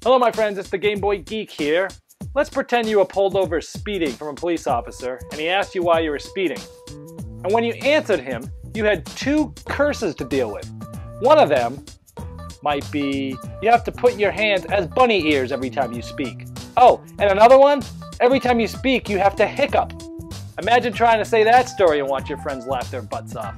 Hello my friends, it's the Game Boy Geek here. Let's pretend you were pulled over speeding from a police officer and he asked you why you were speeding. And when you answered him, you had two curses to deal with. One of them might be you have to put your hands as bunny ears every time you speak. Oh, and another one, every time you speak you have to hiccup. Imagine trying to say that story and watch your friends laugh their butts off.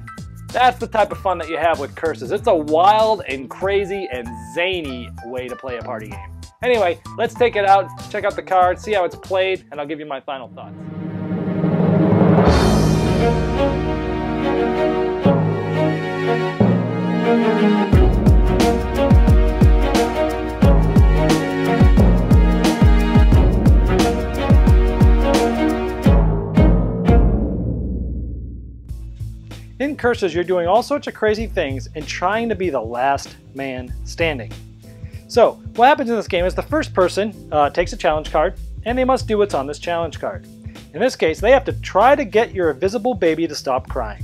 That's the type of fun that you have with curses. It's a wild and crazy and zany way to play a party game. Anyway, let's take it out, check out the card, see how it's played, and I'll give you my final thoughts. In curses, you're doing all sorts of crazy things and trying to be the last man standing. So, what happens in this game is the first person takes a challenge card, and they must do what's on this challenge card. In this case, they have to try to get your invisible baby to stop crying.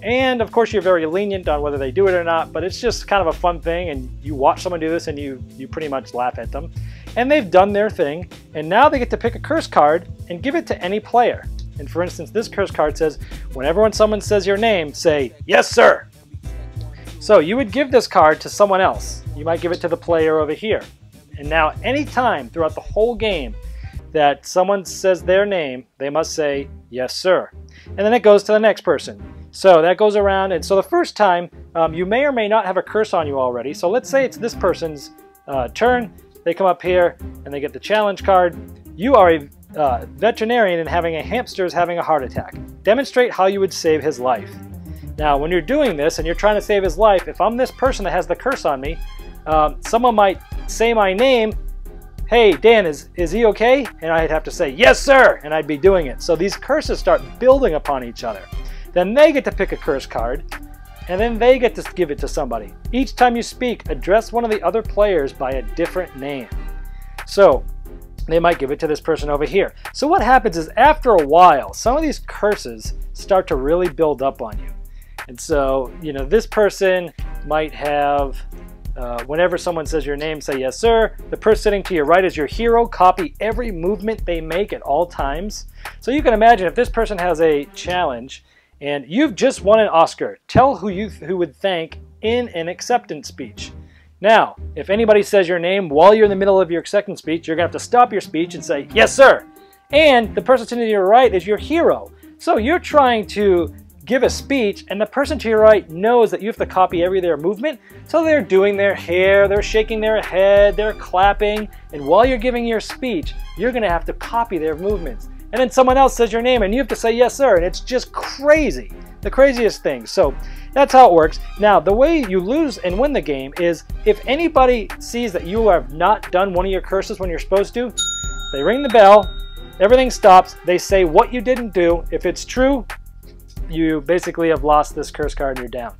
And of course, you're very lenient on whether they do it or not, but it's just kind of a fun thing, and you watch someone do this and you pretty much laugh at them. And they've done their thing, and now they get to pick a curse card and give it to any player. And for instance, this curse card says, whenever someone says your name, say, "Yes, sir." So you would give this card to someone else. You might give it to the player over here. And now anytime throughout the whole game that someone says their name, they must say, "Yes, sir." And then it goes to the next person. So that goes around, and so the first time, you may or may not have a curse on you already. So let's say it's this person's turn. They come up here and they get the challenge card. You are a veterinarian and having a hamster is having a heart attack. Demonstrate how you would save his life. Now, when you're doing this and you're trying to save his life, if I'm this person that has the curse on me, someone might say my name, "Hey, Dan, is he okay?" And I'd have to say, "Yes, sir," and I'd be doing it. So these curses start building upon each other. Then they get to pick a curse card, and then they get to give it to somebody. Each time you speak, address one of the other players by a different name. So they might give it to this person over here. So what happens is after a while, some of these curses start to really build up on you. And so, you know, this person might have, whenever someone says your name, say "Yes, sir." The person sitting to your right is your hero. Copy every movement they make at all times. So you can imagine if this person has a challenge and you've just won an Oscar, tell who would thank in an acceptance speech. Now, if anybody says your name while you're in the middle of your acceptance speech, you're going to have to stop your speech and say, "Yes, sir." And the person sitting to your right is your hero. So you're trying to give a speech, and the person to your right knows that you have to copy every their movement. So they're doing their hair, they're shaking their head, they're clapping, and while you're giving your speech, you're going to have to copy their movements. And then someone else says your name, and you have to say "Yes, sir," and it's just crazy. The craziest thing. So that's how it works. Now, the way you lose and win the game is if anybody sees that you have not done one of your curses when you're supposed to, they ring the bell, everything stops, they say what you didn't do. If it's true, you basically have lost this curse card and you're down.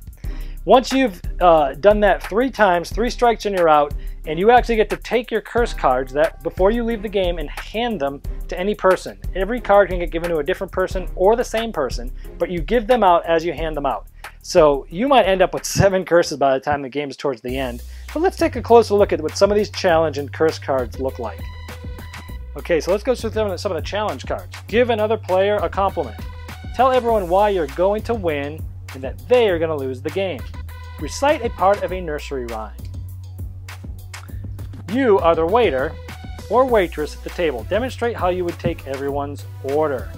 Once you've done that 3 times, 3 strikes and you're out, and you actually get to take your curse cards that before you leave the game and hand them to any person. Every card can get given to a different person or the same person, but you give them out as you hand them out. So you might end up with 7 curses by the time the game is towards the end. But let's take a closer look at what some of these challenge and curse cards look like. Okay, so let's go through some of the challenge cards. Give another player a compliment. Tell everyone why you're going to win and that they are going to lose the game. Recite a part of a nursery rhyme. You are the waiter or waitress at the table. Demonstrate how you would take everyone's order.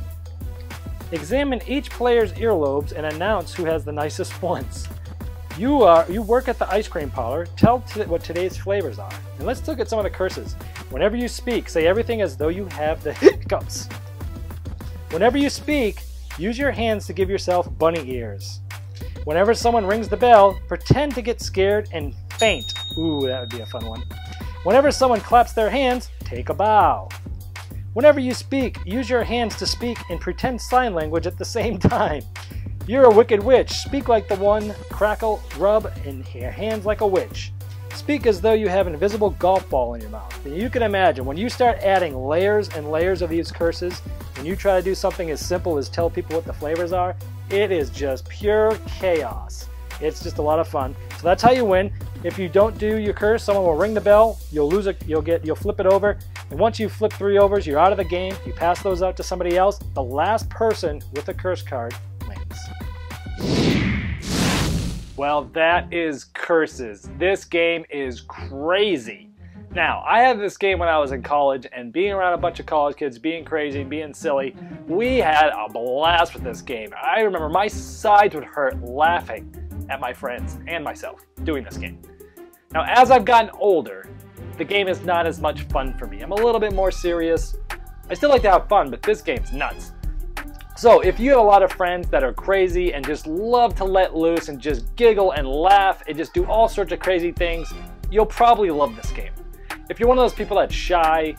Examine each player's earlobes and announce who has the nicest ones. You work at the ice cream parlor. Tell what today's flavors are. And let's look at some of the curses. Whenever you speak, say everything as though you have the hiccups. Whenever you speak, use your hands to give yourself bunny ears. Whenever someone rings the bell, pretend to get scared and faint. Ooh, that would be a fun one. Whenever someone claps their hands, take a bow. Whenever you speak, use your hands to speak and pretend sign language at the same time. You're a wicked witch. Speak like the one, crackle, rub, and your hands like a witch. Speak as though you have an invisible golf ball in your mouth. And you can imagine, when you start adding layers and layers of these curses, when you try to do something as simple as tell people what the flavors are, it is just pure chaos. It's just a lot of fun. So that's how you win. If you don't do your curse, someone will ring the bell, you'll lose it, you'll flip it over, and once you flip 3 overs, you're out of the game. You pass those out to somebody else. The last person with a curse card wins. Well, that is Curses. This game is crazy. Now, I had this game when I was in college, and being around a bunch of college kids, being crazy, being silly, we had a blast with this game. I remember my sides would hurt laughing at my friends and myself doing this game. Now, as I've gotten older, the game is not as much fun for me. I'm a little bit more serious. I still like to have fun, but this game's nuts. So if you have a lot of friends that are crazy and just love to let loose and just giggle and laugh and just do all sorts of crazy things, you'll probably love this game. If you're one of those people that's shy,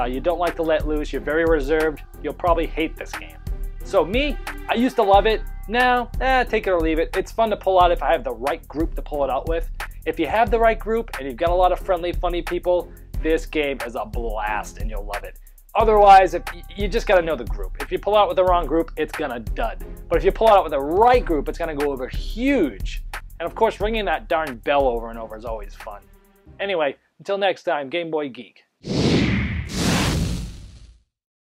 you don't like to let loose, you're very reserved, you'll probably hate this game. So me, I used to love it. Now, take it or leave it. It's fun to pull out if I have the right group to pull it out with. If you have the right group and you've got a lot of friendly, funny people, this game is a blast and you'll love it. Otherwise, you just got to know the group. If you pull out with the wrong group, it's going to dud. But if you pull out with the right group, it's going to go over huge. And of course, ringing that darn bell over and over is always fun. Anyway, until next time, Game Boy Geek.